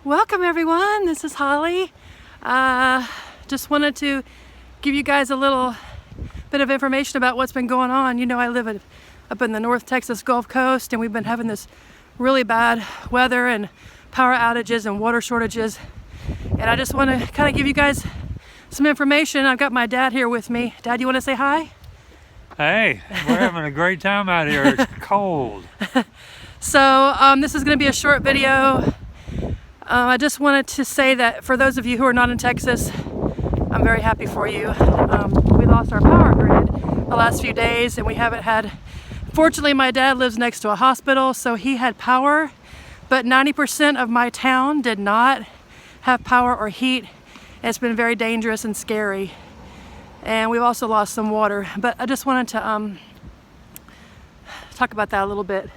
Welcome everyone, this is Holly. Just wanted to give you guys a little bit of information about what's been going on. You know, I live up in the North Texas Gulf Coast, and we've been having this really bad weather and power outages and water shortages. And I just want to kind of give you guys some information. I've got my dad here with me. Dad, you want to say hi? Hey, we're having a great time out here. It's cold. So this is going to be a short video. I just wanted to say that for those of you who are not in Texas, I'm very happy for you. We lost our power grid the last few days, and we haven't had, fortunately my dad lives next to a hospital, so he had power, but 90% of my town did not have power or heat. It's been very dangerous and scary. And we've also lost some water, but I just wanted to talk about that a little bit.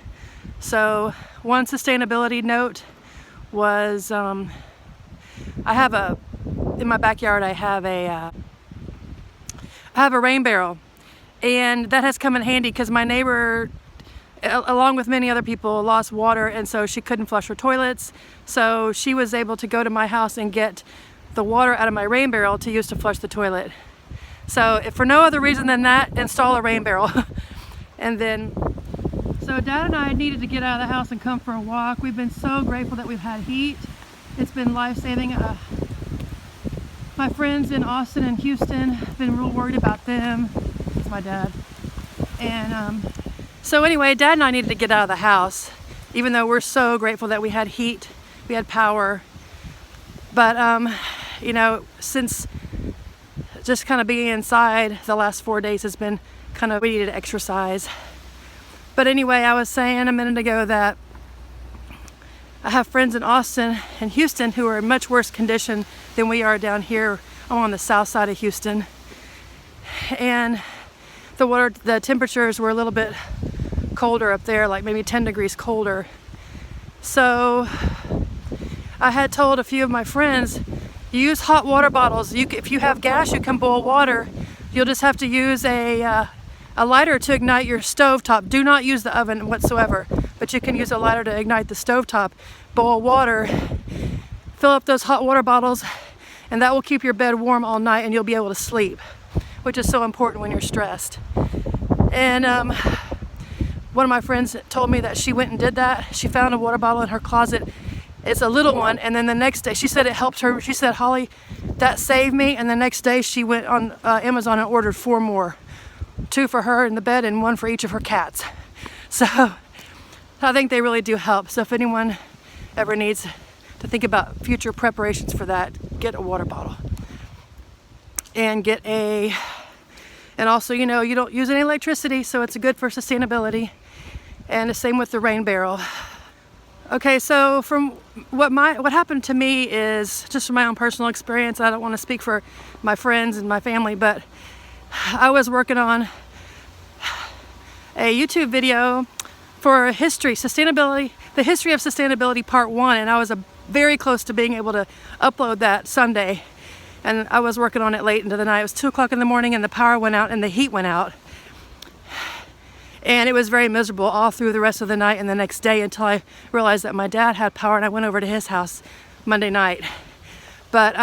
So one sustainability note was in my backyard I have a rain barrel, and that has come in handy because my neighbor, along with many other people, lost water, and so she couldn't flush her toilets, so she was able to go to my house and get the water out of my rain barrel to use to flush the toilet. So if for no other reason than that, install a rain barrel. And then so Dad and I needed to get out of the house and come for a walk. We've been so grateful that we've had heat. It's been life-saving. My friends in Austin and Houston, I've been real worried about them. It's my dad. And so anyway, Dad and I needed to get out of the house, even though we're so grateful that we had heat, we had power. But you know, since just kind of being inside the last 4 days has been kind of, we needed to exercise. But anyway, I was saying a minute ago that I have friends in Austin and Houston who are in much worse condition than we are down here. I'm on the south side of Houston. And the temperatures were a little bit colder up there, like maybe 10 degrees colder. So I had told a few of my friends, use hot water bottles. If you have gas, you can boil water. You'll just have to use a lighter to ignite your stovetop. Do not use the oven whatsoever, but you can use a lighter to ignite the stovetop. Boil water, fill up those hot water bottles, and that will keep your bed warm all night, and you'll be able to sleep, which is so important when you're stressed. And one of my friends told me that she went and did that. She found a water bottle in her closet. It's a little one, and then the next day, she said it helped her. She said, Holly, that saved me. And the next day she went on Amazon and ordered 4 more. 2 for her in the bed and 1 for each of her cats. So I think they really do help. So if anyone ever needs to think about future preparations for that, get a water bottle. And also, you know, you don't use any electricity, so it's good for sustainability. And the same with the rain barrel. Okay, so from what happened to me is just from my own personal experience. I don't want to speak for my friends and my family, but I was working on a YouTube video for the history of sustainability part 1, and I was very close to being able to upload that Sunday. And I was working on it late into the night. It was 2 o'clock in the morning, and the power went out and the heat went out. And it was very miserable all through the rest of the night and the next day until I realized that my dad had power, and I went over to his house Monday night. But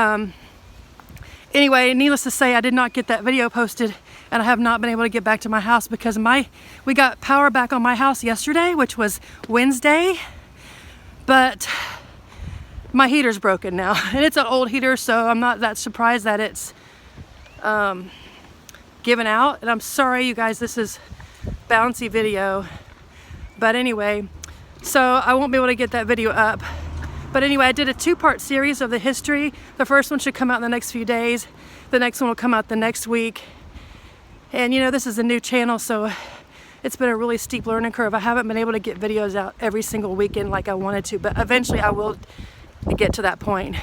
anyway, needless to say, I did not get that video posted, and I have not been able to get back to my house because we got power back on my house yesterday, which was Wednesday, but my heater's broken now. And it's an old heater, so I'm not that surprised that it's given out. And I'm sorry, you guys, this is bouncy video, but anyway, so I won't be able to get that video up. But anyway, I did a 2-part series of the history. The first one should come out in the next few days. The next one will come out the next week. And you know, this is a new channel, so it's been a really steep learning curve. I haven't been able to get videos out every single weekend like I wanted to, but eventually I will get to that point.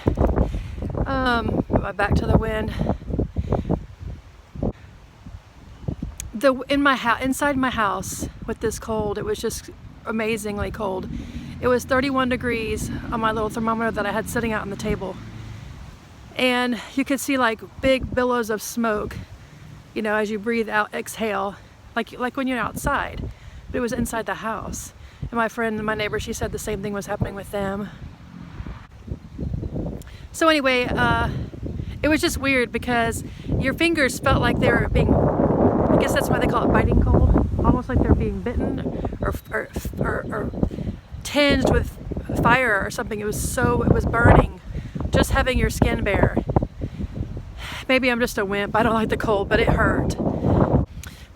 Back to the wind. Inside my house with this cold, it was just amazingly cold. It was 31 degrees on my little thermometer that I had sitting out on the table. And you could see like big billows of smoke, you know, as you breathe out, exhale, like when you're outside. But it was inside the house. And my neighbor, she said the same thing was happening with them. So anyway, it was just weird because your fingers felt like they were being, I guess that's why they call it biting cold, almost like they're being bitten or tinged with fire or something. It was burning, just having your skin bare. Maybe I'm just a wimp. I don't like the cold, but it hurt.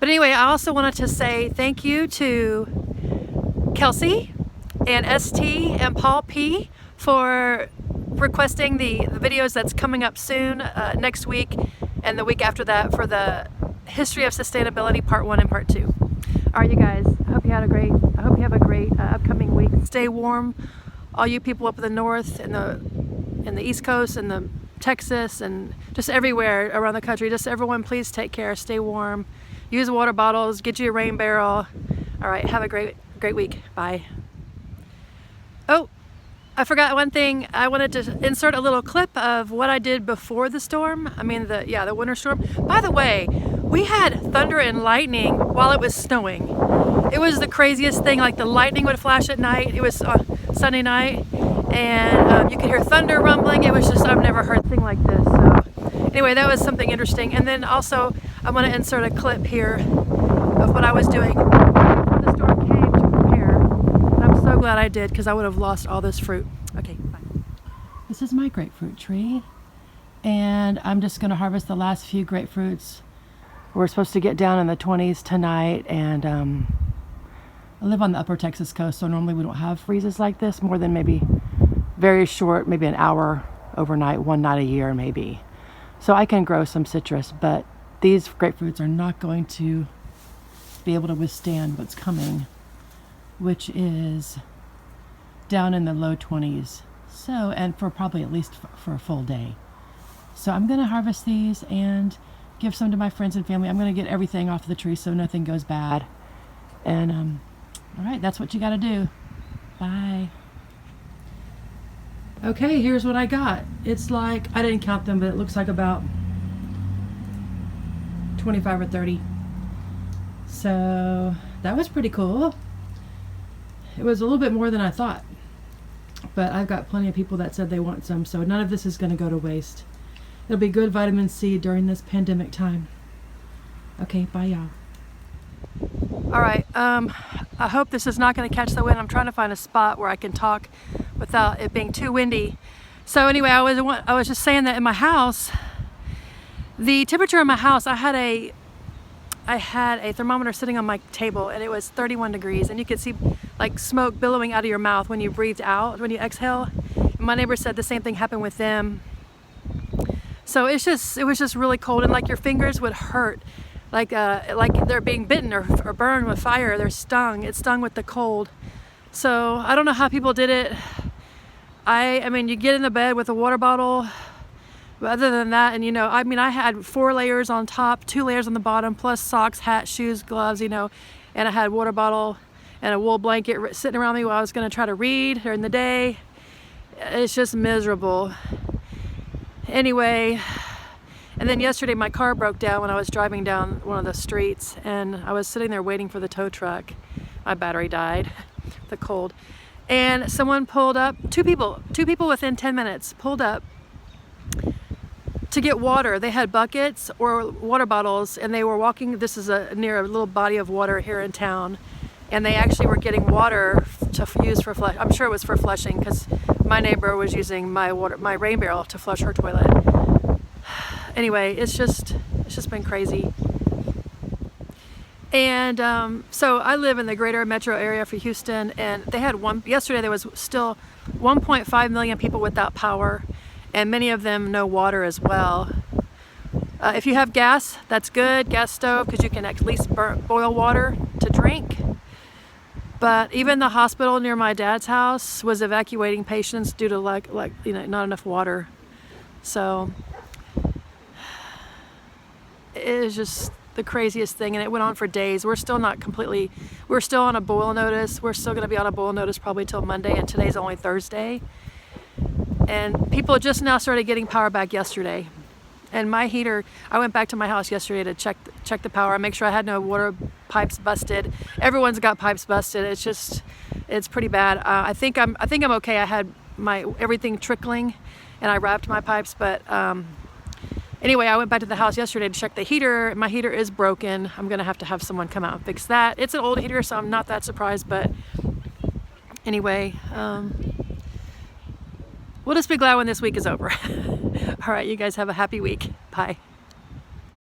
But anyway, I also wanted to say thank you to Kelsey and ST and Paul P for requesting the videos that's coming up soon, next week and the week after that, for the History of Sustainability Part 1 and Part 2. All right, you guys, I hope you have a great upcoming week. Stay warm, all you people up in the north and the East Coast and the Texas and just everywhere around the country. Just everyone, please take care, stay warm, use water bottles, get you a rain barrel. All right, have a great week. Bye. Oh, I forgot one thing. I wanted to insert a little clip of what I did before the storm. I mean, the winter storm. By the way, we had thunder and lightning while it was snowing. It was the craziest thing. Like the lightning would flash at night. It was Sunday night, and you could hear thunder rumbling. It was just, I've never heard a thing like this. So anyway, that was something interesting. And then also, I want to insert a clip here of what I was doing before the storm came to prepare. And I'm so glad I did, because I would have lost all this fruit. Okay, bye. This is my grapefruit tree, and I'm just going to harvest the last few grapefruits. We're supposed to get down in the 20s tonight, and I live on the upper Texas coast, so normally we don't have freezes like this, more than maybe very short, maybe an hour overnight, one night a year maybe. So I can grow some citrus, but these grapefruits are not going to be able to withstand what's coming, which is down in the low 20s. So, and for probably at least for a full day. So I'm going to harvest these and give some to my friends and family. I'm going to get everything off the tree so nothing goes bad. And all right, that's what you got to do. Bye. Okay, here's what I got. It's like, I didn't count them, but it looks like about 25 or 30. So that was pretty cool. It was a little bit more than I thought, but I've got plenty of people that said they want some, so none of this is going to go to waste. It'll be good vitamin C during this pandemic time. Okay, bye y'all. All right, I hope this is not going to catch the wind. I'm trying to find a spot where I can talk without it being too windy. So anyway, I was just saying that in my house, the temperature in my house, I had a thermometer sitting on my table, and it was 31 degrees, and you could see like smoke billowing out of your mouth when you breathed out, when you exhale. And my neighbor said the same thing happened with them. So it was just really cold, and like your fingers would hurt, like they're being bitten or burned with fire. It stung with the cold. So I don't know how people did it. I mean, you get in the bed with a water bottle, but other than that, and I mean, I had 4 layers on top, 2 layers on the bottom, plus socks, hat, shoes, gloves, and I had a water bottle and a wool blanket sitting around me while I was going to try to read during the day. It's just miserable. Anyway, and then yesterday my car broke down when I was driving down one of the streets, and I was sitting there waiting for the tow truck. My battery died, the cold. And someone pulled up, two people within 10 minutes pulled up to get water. They had buckets or water bottles, and they were walking. This is near a little body of water here in town, and they actually were getting water to use for flush. I'm sure it was for flushing, because my neighbor was using my rain barrel to flush her toilet. Anyway, it's just been crazy. And so I live in the greater metro area for Houston, and they had yesterday there was still 1.5 million people without power, and many of them no water as well. If you have gas, that's good, gas stove, because you can at least boil water to drink. But even the hospital near my dad's house was evacuating patients due to not enough water. So it is just the craziest thing, and it went on for days. We're still on a boil notice. We're still going to be on a boil notice probably till Monday, and today's only Thursday. And people just now started getting power back yesterday. And my heater, I went back to my house yesterday to check the power. I make sure I had no water pipes busted. Everyone's got pipes busted. It's pretty bad. I think I'm okay. I had everything trickling, and I wrapped my pipes, but anyway, I went back to the house yesterday to check the heater. My heater is broken. I'm gonna have to have someone come out and fix that. It's an old heater, so I'm not that surprised, but anyway, we'll just be glad when this week is over. All right, you guys have a happy week. Bye.